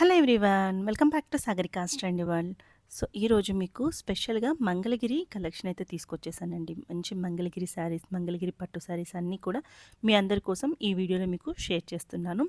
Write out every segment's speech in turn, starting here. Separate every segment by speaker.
Speaker 1: Hello everyone, welcome back to Sagarika's trendy world. So ఈరోజు మీకు స్పెషల్గా మంగళగిరి కలెక్షన్ అయితే తీసుకొచ్చేసానండి. మంచి మంగళగిరి శారీస్, మంగళగిరి పట్టు శారీస్ అన్నీ కూడా మీ అందరి కోసం ఈ వీడియోలో మీకు షేర్ చేస్తున్నాను.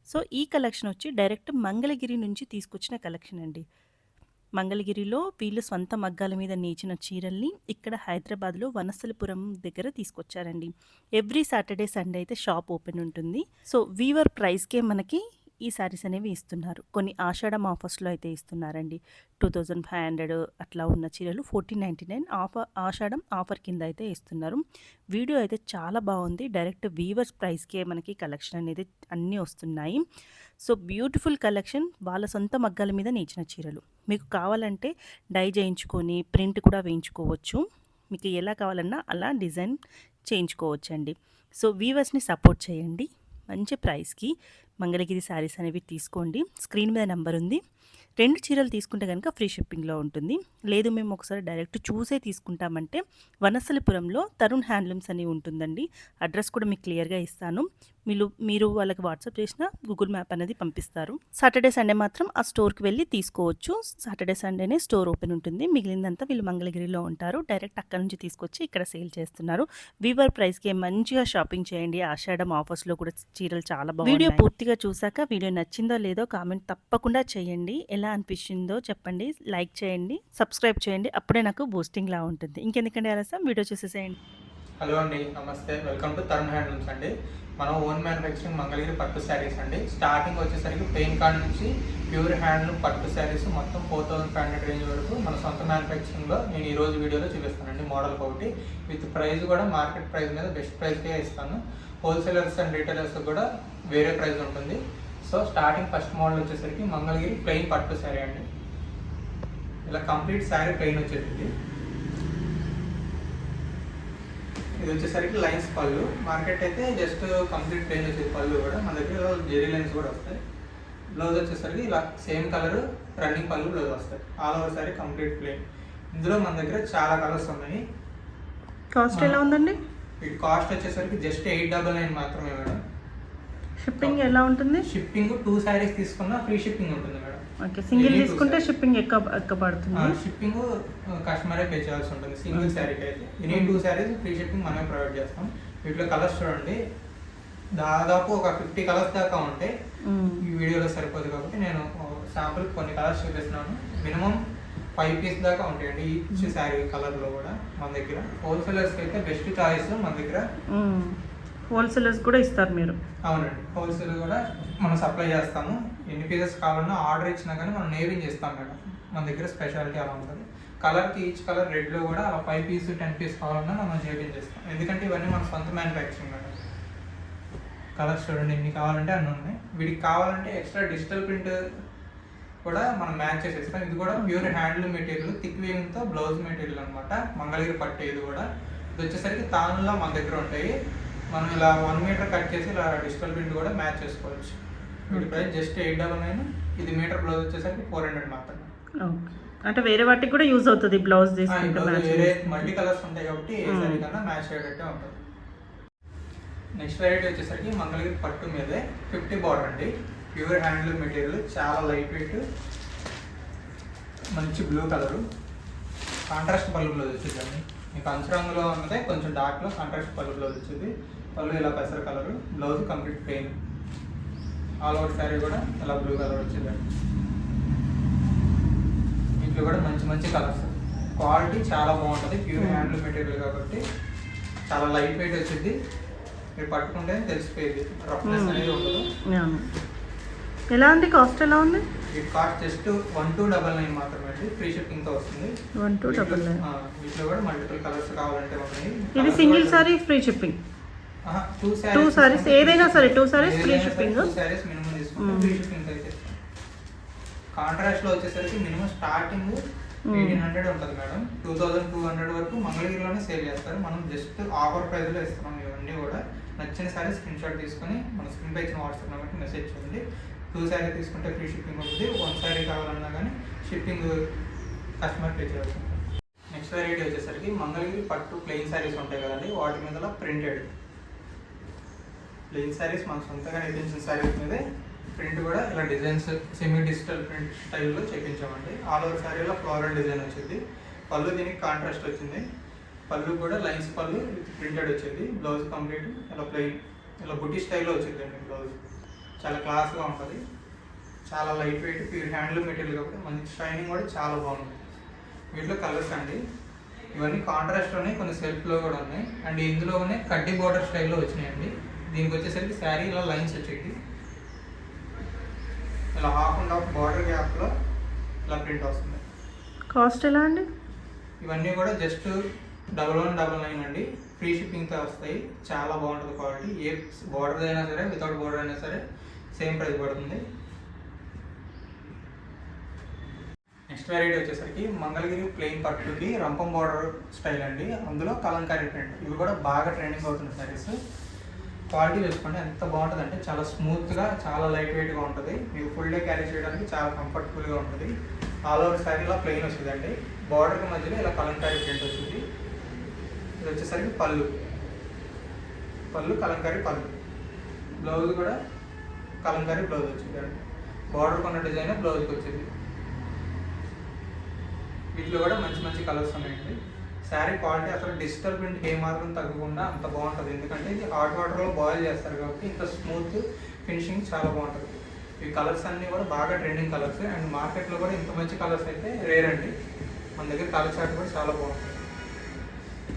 Speaker 1: సో ఈ కలెక్షన్ వచ్చి డైరెక్ట్ మంగళగిరి నుంచి తీసుకొచ్చిన కలెక్షన్ అండి. మంగళగిరిలో వీళ్ళు సొంత మగ్గాల మీద నేచిన చీరల్ని ఇక్కడ హైదరాబాద్లో వనస్థలిపురం దగ్గర తీసుకొచ్చారండి. ఎవ్రీ సాటర్డే సండే అయితే షాప్ ఓపెన్ ఉంటుంది. సో వీవర్ ప్రైస్కే మనకి ఈ శారీస్ అనేవి ఇస్తున్నారు. కొన్ని ఆషాఢం ఆఫర్స్లో అయితే ఇస్తున్నారండి. 2500 అట్లా ఉన్న చీరలు 1499 ఆషాఢం ఆఫర్ కింద అయితే ఇస్తున్నారు. వీడియో అయితే చాలా బాగుంది. డైరెక్ట్ వీవర్స్ ప్రైస్కే మనకి కలెక్షన్ అనేది అన్నీ వస్తున్నాయి. సో బ్యూటిఫుల్ కలెక్షన్, వాళ్ళ సొంత మగ్గాల మీద నేచిన చీరలు. మీకు కావాలంటే డై చేయించుకొని ప్రింట్ కూడా వేయించుకోవచ్చు. మీకు ఎలా కావాలన్నా అలా డిజైన్ చేయించుకోవచ్చండి. సో వీవర్స్ని సపోర్ట్ చేయండి. మంచి ప్రైస్కి మంగళగిరి శారీస్ అనేవి తీసుకోండి. స్క్రీన్ మీద నెంబర్ ఉంది. 2 చీరలు తీసుకుంటే కనుక ఫ్రీ షిప్పింగ్లో ఉంటుంది. లేదు మేము ఒకసారి డైరెక్ట్ చూసే తీసుకుంటామంటే వనస్థలిపురంలో తరుణ్ హ్యాండ్లూమ్స్ అని ఉంటుందండి. అడ్రస్ కూడా మీకు క్లియర్గా ఇస్తాను. మీరు వాళ్ళకి వాట్సాప్ చేసిన గూగుల్ మ్యాప్ అనేది పంపిస్తారు. సాటర్డే సండే మాత్రం ఆ స్టోర్కి వెళ్ళి తీసుకోవచ్చు. సాటర్డే సండేనే స్టోర్ ఓపెన్ ఉంటుంది. మిగిలిందంతా వీళ్ళు మంగళగిరిలో ఉంటారు. డైరెక్ట్ అక్కడ నుంచి తీసుకొచ్చి ఇక్కడ సేల్ చేస్తున్నారు. వీవర్ ప్రైస్కి మంచిగా షాపింగ్ చేయండి. ఆషాఢం ఆఫర్స్లో కూడా చీరలు చాలా బాగున్నాయి. వీడియో పూర్తిగా చూసాక వీడియో నచ్చిందో లేదో కామెంట్ తప్పకుండా చేయండి. ఎలా అనిపించిందో చెప్పండి. లైక్ చేయండి, సబ్స్క్రైబ్ చేయండి. అప్పుడే నాకు బూస్టింగ్లా ఉంటుంది. ఇంకెందుకంటే ఆలస్యం, వీడియో చూసేసేయండి.
Speaker 2: హలో అండి, నమస్తే. వెల్కమ్ టు తరుణ్ హ్యాండ్లూమ్స్ అండి. మనం ఓన్ మ్యానుఫ్యాక్చరింగ్ మంగళగిరి పట్టు శారీస్ అండి. స్టార్టింగ్ వచ్చేసరికి పెయిన్ కార్డ్ నుంచి ప్యూర్ హ్యాండ్లూమ్ పట్టు శారీస్ మొత్తం 4500 రేంజ్ వరకు మన సొంత మ్యానుఫ్యాక్చరింగ్లో నేను ఈరోజు వీడియోలో చూపిస్తానండి. మోడల్ ఒకటి విత్ ప్రైస్ కూడా మార్కెట్ ప్రైస్ మీద బెస్ట్ ప్రైస్కే ఇస్తాను. హోల్సేలర్స్ అండ్ రీటైలర్స్ కూడా వేరే ప్రైస్ ఉంటుంది. సో స్టార్టింగ్ ఫస్ట్ మోడల్ వచ్చేసరికి మంగళగిరి ప్లెయిన్ పట్టు శారీ అండి. ఇలా కంప్లీట్ శారీ ప్లెయిన్ వచ్చేసింది. ఇది వచ్చేసరికి లైన్స్ పళ్ళు. మార్కెట్ అయితే జస్ట్ కంప్లీట్ ప్లెయిన్ వచ్చేది పళ్ళు కూడా. మన దగ్గర జెరీ లైన్స్ కూడా వస్తాయి. బ్లౌజ్ వచ్చేసరికి ఇలా సేమ్ కలర్ రన్నింగ్ పళ్ళు బ్లౌజ్ వస్తాయి. All over sorry complete plain. ఇందులో మన దగ్గర చాలా కలర్స్ ఉన్నాయి.
Speaker 1: కాస్ట్ ఎలా ఉందండి?
Speaker 2: వీటి కాస్ట్ వచ్చేసరికి జస్ట్ 899 మాత్రమే మేడం.
Speaker 1: షిప్పింగ్ ఎలా ఉంటుంది?
Speaker 2: షిప్పింగ్ 2 శారీస్ తీసుకున్నా ఫ్రీ షిప్పింగ్ ఉంటుంది మేడం.
Speaker 1: ఓకే, సింగిల్ తీసుకుంటే షిప్పింగ్ ఎక్కువ పడుతుంది.
Speaker 2: షిప్పింగ్ కస్టమరే పే చేయాల్సి ఉంటుంది సింగిల్ శారీకి అయితే. ఎనీ 2 శారీస్ ఫ్రీ షిప్పింగ్ మనమే ప్రొవైడ్ చేస్తాం. వీటిలో కలర్స్ చూడండి, దాదాపు ఒక 50 కలర్స్ దాకా ఉంటాయి. ఈ వీడియోలో సరిపోదు కాబట్టి నేను శాంపుల్ కొన్ని కలర్స్ చూపిస్తున్నాను. మినిమం 5 పీస్ దాకా ఉంటాయండి ఈ శారీ కలర్లో కూడా మన దగ్గర. హోల్సేలర్స్కి అయితే బెస్ట్ చాయిస్ మన దగ్గర.
Speaker 1: హోల్సేలర్స్ కూడా ఇస్తారు మీరు?
Speaker 2: అవునండి, హోల్సేల్ కూడా మనం సప్లై చేస్తాము. ఎన్ని పీసెస్ కావాలన్నా ఆర్డర్ ఇచ్చినా కానీ మనం నేవింగ్ చేస్తాం మేడం. మన దగ్గర స్పెషాలిటీ అలా ఉంటుంది. కలర్కి ఈచ్ కలర్ రెడ్లో కూడా అలా 5 పీస్ 10 పీస్ కావాలన్నా మనం నేవింగ్ చేస్తాం. ఎందుకంటే ఇవన్నీ మన సొంత మ్యానుఫ్యాక్చరింగ్ మేడం. కలర్స్ చూడండి ఎన్ని కావాలంటే అన్నీ ఉన్నాయి. వీటికి కావాలంటే ఎక్స్ట్రా డిజిటల్ ప్రింట్ కూడా మనం మ్యాచ్ చేసేస్తాం. ఇది కూడా ప్యూర్ హ్యాండ్లూమ్ మెటీరియల్, థిక్ వీవింగ్తో బ్లౌజ్ మెటీరియల్ అనమాట. మంగళగిరి పట్టు ఇది కూడా. ఇది వచ్చేసరికి తానులా మన దగ్గర ఉంటాయి. మనం ఇలా 1 మీటర్ కట్ చేసి ఇలా డిజిటల్ ప్రింట్ కూడా మ్యాచ్ చేసుకోవచ్చు. వీటి ప్రైస్ జస్ట్ 899. ఇది మీటర్ బ్లౌజ్ వచ్చేసరికి 400 మాత్రమే.
Speaker 1: అంటే వేరే వాటికి కూడా యూజ్ అవుతుంది బ్లౌజ్ తీసుకుంటే.
Speaker 2: వేరే మల్టీ కలర్స్ ఉంటాయి కాబట్టి ఏ సారీ కన్నా మ్యాచ్ అయ్యేటట్టే ఉంటుంది. నెక్స్ట్ వెరైటీ వచ్చేసరికి మంగళగిరి పట్టు మీదే 50 బార్డర్ అండి. ప్యూర్ హ్యాండ్లూమ్ మెటీరియల్, చాలా లైట్ వెయిట్, మంచి బ్లూ కలరు. కాంట్రాస్ట్ పళ్ళు బ్లౌజ్ వచ్చేదండి. మీకు అంచరంగులో ఉన్నదే కొంచెం డార్క్లో కాంట్రాస్ట్ పళ్ళు బ్లౌజ్ వచ్చేది. పళ్ళు ఇలా పెసర colour, blouse complete plain. All over sari కూడా ఇలా బ్లూ కలర్ వచ్చేదండి. ఇంట్లో కూడా మంచి మంచి కలర్స్. క్వాలిటీ చాలా బాగుంటుంది. ప్యూర్ హ్యాండ్లూమ్ మెటీరియల్ కాబట్టి చాలా లైట్ వెయిట్ వచ్చింది. మీరు పట్టుకుంటే తెలిసిపోయింది, రఫ్నెస్ అనేది ఉండదు.
Speaker 1: ఎలా ఉంది? కాస్ట్ ఎలా ఉంది?
Speaker 2: ఈ కాస్ట్ జస్ట్ 1299 మాత్రమే అండి. ఫ్రీ షిప్పింగ్తో వస్తుంది.
Speaker 1: 1299.
Speaker 2: వీటిలో కూడా మల్టిపుల్ కలర్స్ కావాలంటే ఉన్నాయి.
Speaker 1: ఇది single sorry free shipping? 2 saris ఏదైనా సరే 2 saris free shipping.
Speaker 2: 2 saris minimum తీసుకుంటే ఫ్రీ షిప్పింగ్ అయితే. కాంట్రాస్ట్లో వచ్చేసరికి మినిమం స్టార్టింగ్ 1800 ఉంటుంది మేడం. 2200 వరకు మంగళగిరిలోనే సేల్ చేస్తారు. మనం జస్ట్ ఆఫర్ ప్రైస్లో ఇస్తున్నాం. ఇవన్నీ కూడా నచ్చిన సారీ స్క్రీన్ షాట్ తీసుకొని మన స్క్రీన్ పై ఇచ్చిన వాట్సాప్ నెంబర్కి మెసేజ్ చేయండి. 2 శారీ తీసుకుంటే ఫ్రీ షిప్పింగ్ ఉంటుంది. 1 శారీ కావాలన్నా కానీ షిప్పింగ్ కస్టమర్ పే చేయాల్సి ఉంటుంది. నెక్స్ట్ వెరైటీ వచ్చేసరికి మంగళగిరి పట్టు ప్లెయిన్ శారీస్ ఉంటాయి కదండి, వాటి మీద ప్రింటెడ్ ప్లెయిన్ శారీస్ మన సొంతంగా నిర్మించిన శారీస్ మీదే ప్రింట్ కూడా ఇలా డిజైన్స్ సెమీ డిజిటల్ ప్రింట్ స్టైల్లో చేయించామండి. ఆల్ ఓవర్ శారీలో ఫ్లోరల్ డిజైన్ వచ్చింది. పళ్ళు దీనికి కాంట్రాస్ట్ వచ్చింది. పళ్ళు కూడా లైన్స్ పళ్ళు ప్రింటెడ్ వచ్చింది. బ్లౌజ్ కంప్లీట్ ఇలా ప్లెయిన్ ఇలా బుటీ స్టైల్లో వచ్చిందండి. బ్లౌజ్ చాలా క్లాస్గా ఉంటుంది. చాలా light weight pure handloom material కాబట్టి మంచి షైనింగ్ కూడా చాలా బాగుంటుంది. వీటిలో కలర్స్ అండి ఇవన్నీ కాంట్రాస్ట్లోనే కొన్ని సెల్ఫ్లో కూడా ఉన్నాయి. అండ్ ఇందులోనే కడ్డీ బోర్డర్ స్టైల్లో వచ్చినాయండి. దీనికి వచ్చేసరికి శారీ ఇలా లైన్స్ వచ్చేది. ఇలా హాఫ్ అండ్ హాఫ్ బార్డర్ గ్యాప్లో ఇలా ప్రింట్ వస్తుంది.
Speaker 1: కాస్ట్ ఎలా అండి?
Speaker 2: ఇవన్నీ కూడా జస్ట్ 1199 అండి. ఫ్రీ షిప్పింగ్తో వస్తాయి. చాలా బాగుంటుంది క్వాలిటీ. ఏ బార్డర్ అయినా సరే వితౌట్ బార్డర్ అయినా సరే సేమ్ ప్రైస్ పడుతుంది. నెక్స్ట్ వెరైటీ వచ్చేసరికి మంగళగిరి ప్లెయిన్ పట్టుకి రంపం బార్డర్ స్టైల్ అండి. అందులో కలంకారీ ప్రింట్. ఇవి కూడా బాగా ట్రెండింగ్ అవుతున్న శారీస్. క్వాలిటీ చూసుకోండి ఎంత బాగుంటుంది అంటే చాలా స్మూత్గా చాలా లైట్ వెయిట్గా ఉంటుంది. మీకు ఫుల్ డే క్యారీ చేయడానికి చాలా కంఫర్టబుల్గా ఉంటుంది. ఆల్ ఓవర్ శారీలో ప్లెయిన్ వస్తుందండి. బార్డర్కి మధ్యలో ఇలా కలంకారీ ప్రింట్ వచ్చింది. ఇది వచ్చేసరికి పళ్ళు కలంకారీ పళ్ళు. బ్లౌజ్ కూడా కలంకారీ బ్లౌజ్ వచ్చింది అండి. బార్డర్ కొన్న డిజైన్ బ్లౌజ్కి వచ్చింది. వీటిలో కూడా మంచి మంచి కలర్స్ ఉన్నాయండి. శారీ క్వాలిటీ అసలు డిజిటల్ ప్రింట్ ఏమాత్రం తగ్గకుండా అంత బాగుంటుంది. ఎందుకంటే ఇది హాట్ వాటర్లో బాయిల్ చేస్తారు కాబట్టి ఇంత స్మూత్ ఫినిషింగ్ చాలా బాగుంటుంది. ఈ కలర్స్ అన్నీ కూడా బాగా ట్రెండింగ్ కలర్స్. అండ్ మార్కెట్లో కూడా ఇంత మంచి కలర్స్ అయితే రేర్ అండి. మన దగ్గర కలర్ చార్ట్ కూడా చాలా బాగుంటుంది.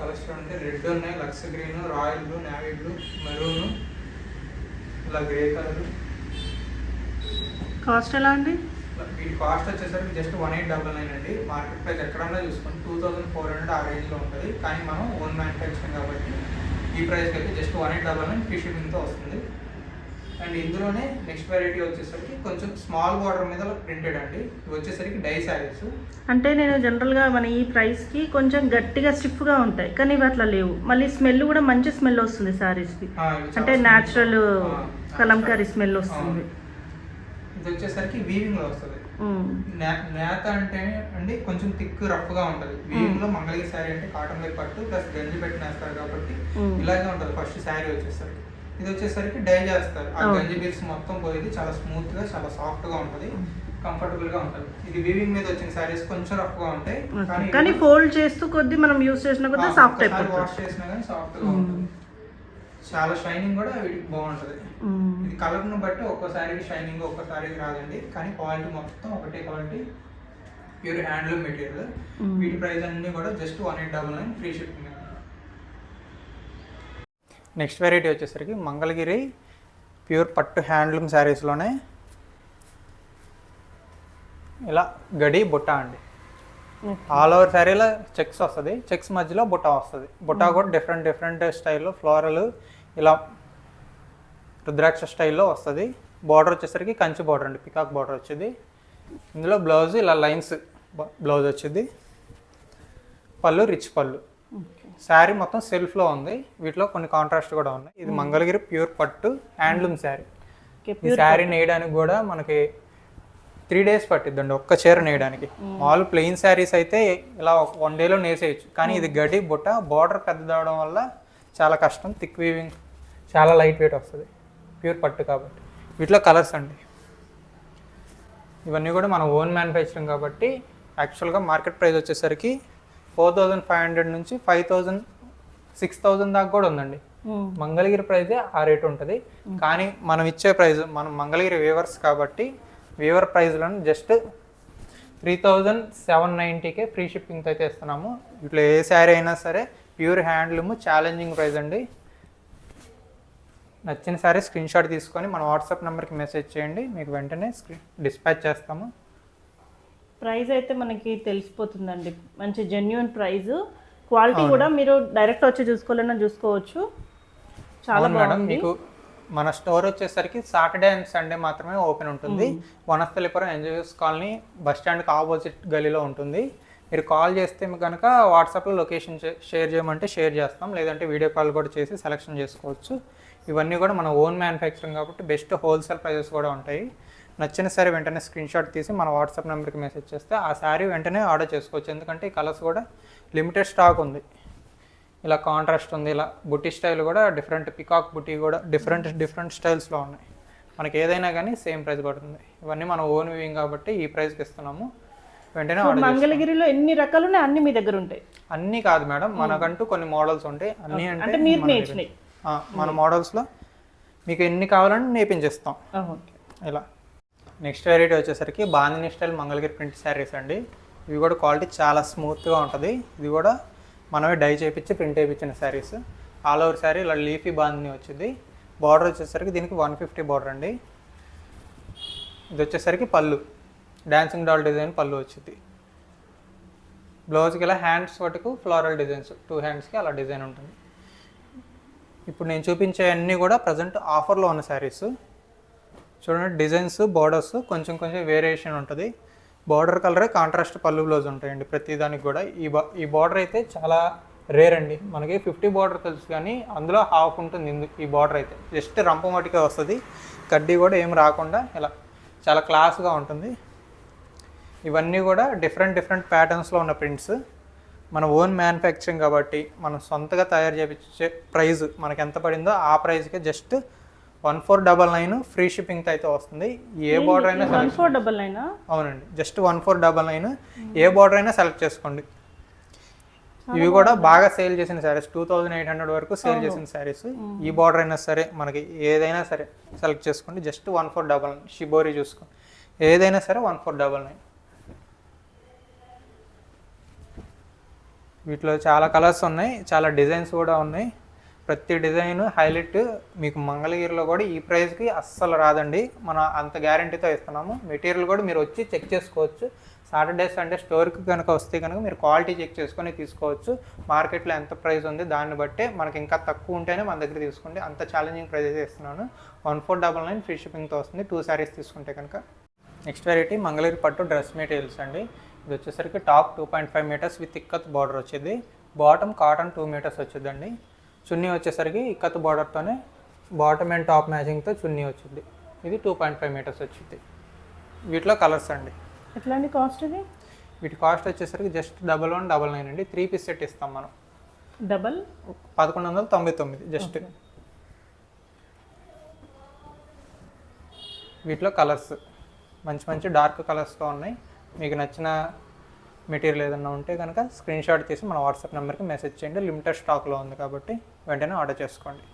Speaker 2: కలర్స్ అంటే రెడ్ ఉన్నాయి, లక్స్ green, royal blue, navy blue, maroon, ఇలా గ్రే కలర్.
Speaker 1: కాస్ట్ ఎలా అండి?
Speaker 2: వీటి కాస్ట్ వచ్చేసరికి జస్ట్ 1899 అండి. మార్కెట్ ప్రైస్ ఎక్కడన్నా చూసుకొని 2400 ఆ రేంజ్లో ఉంటుంది. కానీ మనం ఓన్ మ్యానుఫ్యాక్చరింగ్ కాబట్టి ఈ ప్రైస్కి అయితే జస్ట్ 1899 ఫ్రీ షిప్పింగ్తో వస్తుంది. అండ్ ఇందులోనే నెక్స్ట్ వెరైటీ వచ్చేసరికి కొంచెం స్మాల్ బార్డర్ మీద ప్రింటెడ్ అండి. ఇవి వచ్చేసరికి డై శారీస్.
Speaker 1: అంటే నేను జనరల్గా మన ఈ ప్రైస్కి కొంచెం గట్టిగా స్టిఫ్గా ఉంటాయి, కానీ ఇవి అట్లా లేవు. మళ్ళీ స్మెల్ కూడా మంచి స్మెల్ వస్తుంది శారీస్కి. అంటే న్యాచురల్ కలంకారీ స్మెల్ వస్తుంది.
Speaker 2: ఇది వచ్చేసరికి వీవింగ్ లో వస్తుంది. నేత అంటే అండి కొంచెం థిక్ రఫ్ గా ఉంటది. వీవింగ్ లో మంగళగిరి శారీ అంటే కాటన్ వేర్ పట్టు ప్లస్ గంజి పెట్టినేస్తారు కాబట్టి ఇలాగే ఉంటది. ఫస్ట్ శారీ వచ్చేసరికి ఇది వచ్చేసరికి డై చేస్తారు. ఆ గంజి బీడ్స్ మొత్తం పోయేది. చాలా స్మూత్ గా చాలా సాఫ్ట్ గా ఉంటది, కంఫర్టబుల్ గా ఉంటది. ఇది వీవింగ్ మీద వచ్చిన శారీస్ కొంచెం రఫ్ గా ఉంటాయి,
Speaker 1: కానీ ఫోల్డ్ చేస్తూ కొద్ది మనం యూస్ చేసినా కొద్ది సాఫ్ట్ అయిపోతుంది.
Speaker 2: వాష్ చేసినా కానీ సాఫ్ట్ గా ఉంటుంది. చాలా షైనింగ్ కూడా వీటికి బాగుంటది. ఇది కలర్ ను బట్టి ఒక్కోసారికి షైనింగ్ ఒక్కోసారికి రాదండి. కానీ క్వాలిటీ మొత్తం ఒకటే క్వాలిటీ, ప్యూర్ హ్యాండ్లూమ్ మెటీరియల్. వీటి ప్రైస్ అన్ని కూడా just 1899 free shipping. Next variety వచ్చేసరికి మంగళగిరి ప్యూర్ పట్టు హ్యాండ్లూమ్ శారీస్లోనే ఇలా గడి బుట్ట అండి. ఆల్ ఓవర్ శారీలో చెక్స్ వస్తుంది. చెక్స్ మధ్యలో బుట్ట వస్తుంది. బుట్ట కూడా డిఫరెంట్ స్టైల్లో ఫ్లోరల్ ఇలా రుద్రాక్ష స్టైల్లో వస్తుంది. బార్డర్ వచ్చేసరికి కంచి బార్డర్ అండి, పికాక్ బార్డర్ వచ్చింది. ఇందులో బ్లౌజ్ ఇలా లైన్స్ బ్లౌజ్ వచ్చింది. పళ్ళు రిచ్ పళ్ళు. శారీ మొత్తం సెల్ఫ్లో ఉంది. వీటిలో కొన్ని కాంట్రాస్ట్ కూడా ఉన్నాయి. ఇది మంగళగిరి ప్యూర్ పట్టు హ్యాండ్లూమ్ శారీ. ఈ శారీ నేయడానికి కూడా మనకి 3 days పట్టిద్దండి ఒక్క చీర నేయడానికి. మామూలు ప్లెయిన్ శారీస్ అయితే ఇలా 1 dayలో నేసేయచ్చు. కానీ ఇది గడి బుట్ట, బార్డర్ పెద్దదవడం వల్ల చాలా కష్టం. థిక్ వీవింగ్, చాలా లైట్ వెయిట్ వస్తుంది. ప్యూర్ పట్టు కాబట్టి. వీటిలో కలర్స్ అండి. ఇవన్నీ కూడా మన ఓన్ మ్యానుఫ్యాక్చరింగ్ కాబట్టి యాక్చువల్గా మార్కెట్ ప్రైస్ వచ్చేసరికి 4500 నుంచి 5000, 6000 దాకా కూడా ఉందండి. మంగళగిరి ప్రైజే ఆ రేటు ఉంటుంది. కానీ మనం ఇచ్చే ప్రైస్, మనం మంగళగిరి వేవర్స్ కాబట్టి వేవర్ ప్రైస్లను జస్ట్ 3790కే ఫ్రీ షిప్పింగ్తో అయితే ఇస్తున్నాము. ఇట్లా ఏ శారీ అయినా సరే ప్యూర్ హ్యాండ్లూమ్, ఛాలెంజింగ్ ప్రైస్ అండి. నచ్చిన శారీ స్క్రీన్ షాట్ తీసుకొని మన వాట్సాప్ నెంబర్కి మెసేజ్ చేయండి, మీకు వెంటనే డిస్పాచ్ చేస్తాము.
Speaker 1: ప్రైస్ అయితే మనకి తెలిసిపోతుందండి. మంచి జెన్యున్ ప్రైస్, క్వాలిటీ కూడా మీరు డైరెక్ట్ వచ్చి చూసుకోవాలన్నా చూసుకోవచ్చు. చాలా బాగుంది. మీకు
Speaker 2: మన స్టోర్ వచ్చేసరికి సాటర్డే అండ్ సండే మాత్రమే ఓపెన్ ఉంటుంది. వనస్థలిపురం ఎన్జిఓస్ కాలనీ బస్ స్టాండ్కి ఆపోజిట్ గలీలో ఉంటుంది. మీరు కాల్ చేస్తే మీకు కనుక వాట్సాప్లో లొకేషన్ షేర్ చేయమంటే షేర్ చేస్తాం, లేదంటే వీడియో కాల్ కూడా చేసి సెలెక్షన్ చేసుకోవచ్చు. ఇవన్నీ కూడా మన ఓన్ మ్యానుఫ్యాక్చరింగ్ కాబట్టి బెస్ట్ హోల్సేల్ ప్రైజెస్ కూడా ఉంటాయి. నచ్చిన శారీ వెంటనే స్క్రీన్ షాట్ తీసి మన వాట్సాప్ నెంబర్కి మెసేజ్ చేస్తే ఆ శారీ వెంటనే ఆర్డర్ చేసుకోవచ్చు. ఎందుకంటే ఈ కలర్స్ కూడా లిమిటెడ్ స్టాక్ ఉంది. ఇలా కాంట్రాస్ట్ ఉంది, ఇలా బుటీ స్టైల్ కూడా డిఫరెంట్, పికాక్ బుటీ కూడా డిఫరెంట్ స్టైల్స్లో ఉన్నాయి. మనకి ఏదైనా కానీ సేమ్ ప్రైస్ పడుతుంది. ఇవన్నీ మన ఓన్ వీవింగ్ కాబట్టి ఈ ప్రైస్కి ఇస్తున్నాము. వెంటనే
Speaker 1: సో
Speaker 2: ఆర్డర్
Speaker 1: మంగళగిరిలో ఎన్ని రకాలు ఉన్నాయి, అన్ని మీ దగ్గర ఉంటాయి?
Speaker 2: అన్నీ కాదు మేడం, మనకంటూ కొన్ని మోడల్స్ ఉంటాయి. అన్నీ
Speaker 1: అంటే మీరు నేర్చినాయి
Speaker 2: మన మోడల్స్లో మీకు ఎన్ని కావాలని నేర్పించేస్తాం ఇలా. నెక్స్ట్ వెరైటీ వచ్చేసరికి బాందిని స్టైల్ మంగళగిరి ప్రింట్ శారీస్ అండి. ఇవి కూడా క్వాలిటీ చాలా స్మూత్గా ఉంటుంది. ఇది కూడా మనమే డై చేయించి ప్రింట్ వేయించిన శారీస్. ఆల్ ఓవర్ శారీ ఇలా లీఫీ బాందిని వచ్చింది. బార్డర్ వచ్చేసరికి దీనికి 150 బార్డర్ అండి. ఇది వచ్చేసరికి పళ్ళు, డాన్సింగ్ డాల్ డిజైన్ పళ్ళు వచ్చింది. బ్లౌజ్కి ఇలా హ్యాండ్స్ వరకు ఫ్లోరల్ డిజైన్స్, 2 హ్యాండ్స్కి అలా డిజైన్ ఉంటుంది. ఇప్పుడు నేను చూపించే అన్నీ కూడా ప్రజెంట్ ఆఫర్లో ఉన్న శారీస్. చూడండి, డిజైన్స్ బార్డర్స్ కొంచెం కొంచెం వేరియేషన్ ఉంటుంది. బార్డర్ కలరే కాంట్రాస్ట్ పళ్ళు బ్లౌజ్ ఉంటాయండి ప్రతి దానికి కూడా. ఈ బార్డర్ అయితే చాలా రేర్ అండి. మనకి 50 బార్డర్ తెలుసు కానీ అందులో హాఫ్ ఉంటుంది ఈ బార్డర్ అయితే. జస్ట్ రంప మటుకే వస్తుంది, కడ్డీ కూడా ఏం రాకుండా ఇలా చాలా క్లాస్గా ఉంటుంది. ఇవన్నీ కూడా డిఫరెంట్ ప్యాటర్న్స్లో ఉన్న ప్రింట్స్. మన ఓన్ మ్యానుఫ్యాక్చరింగ్ కాబట్టి మనం సొంతగా తయారు చేయించే ప్రైస్ మనకి ఎంత పడిందో ఆ ప్రైస్కే జస్ట్ 1499 ఫ్రీ షిప్పింగ్తో అయితే వస్తుంది. ఏ బార్డర్ అయినా
Speaker 1: 1499?
Speaker 2: అవునండి, జస్ట్ 1499. ఏ బార్డర్ అయినా సెలెక్ట్ చేసుకోండి. ఇవి కూడా బాగా సేల్ చేసిన శారీస్, 2800 వరకు సేల్ చేసిన శారీస్. ఈ బార్డర్ అయినా సరే మనకి ఏదైనా సరే సెలెక్ట్ చేసుకోండి. జస్ట్ 1499. షిబోరి చూసుకోండి, ఏదైనా సరే 1499. వీటిలో చాలా కలర్స్ ఉన్నాయి, చాలా డిజైన్స్ కూడా ఉన్నాయి. ప్రతి డిజైన్ హైలైట్. మీకు మంగళగిరిలో కూడా ఈ ప్రైస్కి అస్సలు రాదండి. మనం అంత గ్యారంటీతో ఇస్తున్నాము. మెటీరియల్ కూడా మీరు వచ్చి చెక్ చేసుకోవచ్చు. సాటర్డే సండే స్టోర్కి కనుక వస్తే కనుక మీరు క్వాలిటీ చెక్ చేసుకొని తీసుకోవచ్చు. మార్కెట్లో ఎంత ప్రైస్ ఉంది దాన్ని బట్టే మనకి ఇంకా తక్కువ ఉంటేనే మన దగ్గర తీసుకోండి. అంత ఛాలెంజింగ్ ప్రైస్ అయితే ఇస్తున్నాను. 1499 ఫ్రీ షిప్పింగ్తో వస్తుంది 2 శారీస్ తీసుకుంటే కనుక. నెక్స్ట్ వెరైటీ మంగళగిరి పట్టు డ్రెస్ మెటీరియల్స్ అండి. ఇది వచ్చేసరికి top 2.5 metres with ikat border వచ్చింది. బాటమ్ కాటన్ 2 మీటర్స్ వచ్చిందండి. చున్నీ వచ్చేసరికి ఇక్కత్ బార్డర్తోనే బాటమ్ అండ్ టాప్ మ్యాచింగ్తో చున్నీ వచ్చింది. ఇది 2.5 మీటర్స్ వచ్చింది. వీటిలో కలర్స్ అండి.
Speaker 1: ఎట్లా అండి కాస్ట్ ఇది?
Speaker 2: వీటి కాస్ట్ వచ్చేసరికి జస్ట్ 1199 అండి. 3 పీస్ సెట్ ఇస్తాం మనం. 1199 జస్ట్. వీటిలో కలర్స్ మంచి డార్క్ కలర్స్తో ఉన్నాయి. మీకు నచ్చిన మెటీరియల్ ఏదైనా ఉంటే కనుక స్క్రీన్ షాట్ తీసి మన వాట్సాప్ నెంబర్కి మెసేజ్ చేయండి. లిమిటెడ్ స్టాక్లో ఉంది కాబట్టి వెంటనే ఆర్డర్ చేసుకోండి.